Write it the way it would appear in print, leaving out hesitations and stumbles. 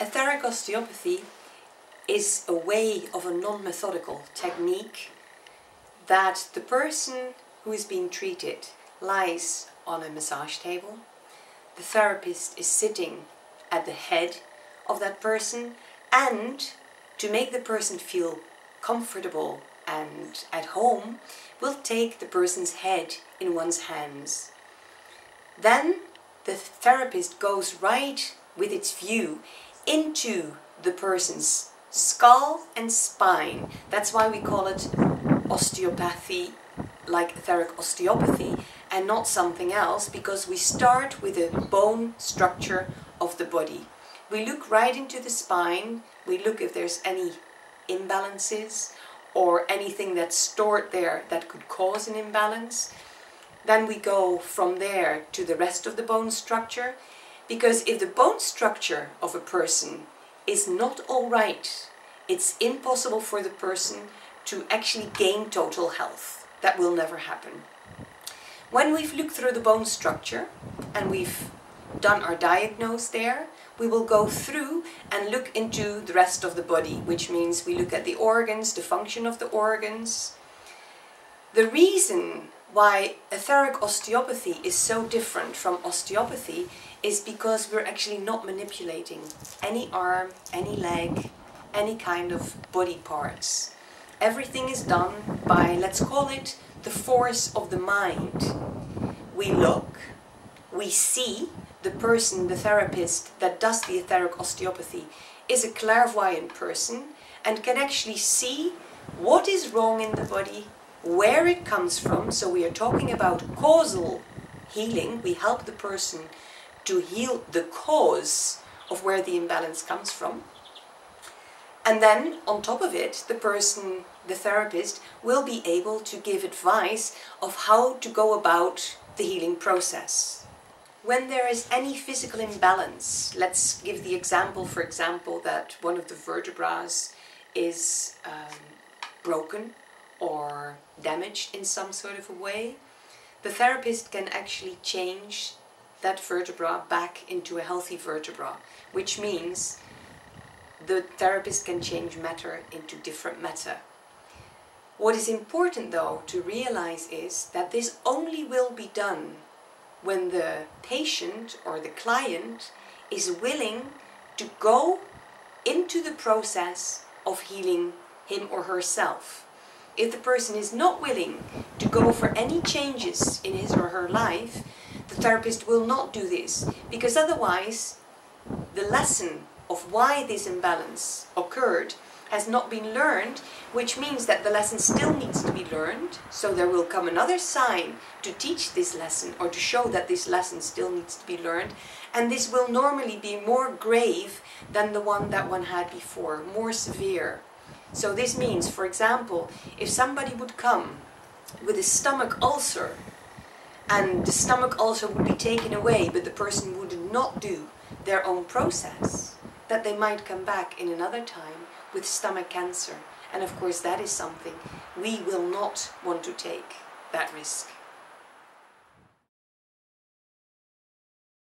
Etheric osteopathy is a way of a non-methodical technique that the person who is being treated lies on a massage table. The therapist is sitting at the head of that person, and to make the person feel comfortable and at home, will take the person's head in one's hands. Then the therapist goes right with its view into the person's skull and spine. That's why we call it osteopathy, like etheric osteopathy, and not something else, because we start with the bone structure of the body. We look right into the spine, we look if there's any imbalances or anything that's stored there that could cause an imbalance. Then we go from there to the rest of the bone structure, because if the bone structure of a person is not all right, it's impossible for the person to actually gain total health. That will never happen. When we've looked through the bone structure and we've done our diagnose there, we will go through and look into the rest of the body, which means we look at the organs, the function of the organs. The reason why etheric osteopathy is so different from osteopathy is because we're actually not manipulating any arm, any leg, any kind of body parts. Everything is done by, let's call it, the force of the mind. We look, we see. The person, the therapist that does the etheric osteopathy is a clairvoyant person and can actually see what is wrong in the body, where it comes from. So we are talking about causal healing. We help the person to heal the cause of where the imbalance comes from. And then on top of it, the person, the therapist, will be able to give advice of how to go about the healing process. When there is any physical imbalance, let's give the example, for example, that one of the vertebrae is broken or damaged in some sort of a way, the therapist can actually change that vertebra back into a healthy vertebra, which means the therapist can change matter into different matter. What is important though to realize is that this only will be done when the patient or the client is willing to go into the process of healing him or herself. If the person is not willing to go for any changes in his or her life, the therapist will not do this, because otherwise the lesson of why this imbalance occurred has not been learned, which means that the lesson still needs to be learned. So there will come another sign to teach this lesson or to show that this lesson still needs to be learned, and this will normally be more grave than the one that one had before, more severe. So this means, for example, if somebody would come with a stomach ulcer and the stomach ulcer would be taken away, but the person would not do their own process, that they might come back in another time with stomach cancer. And of course that is something we will not want to take, that risk.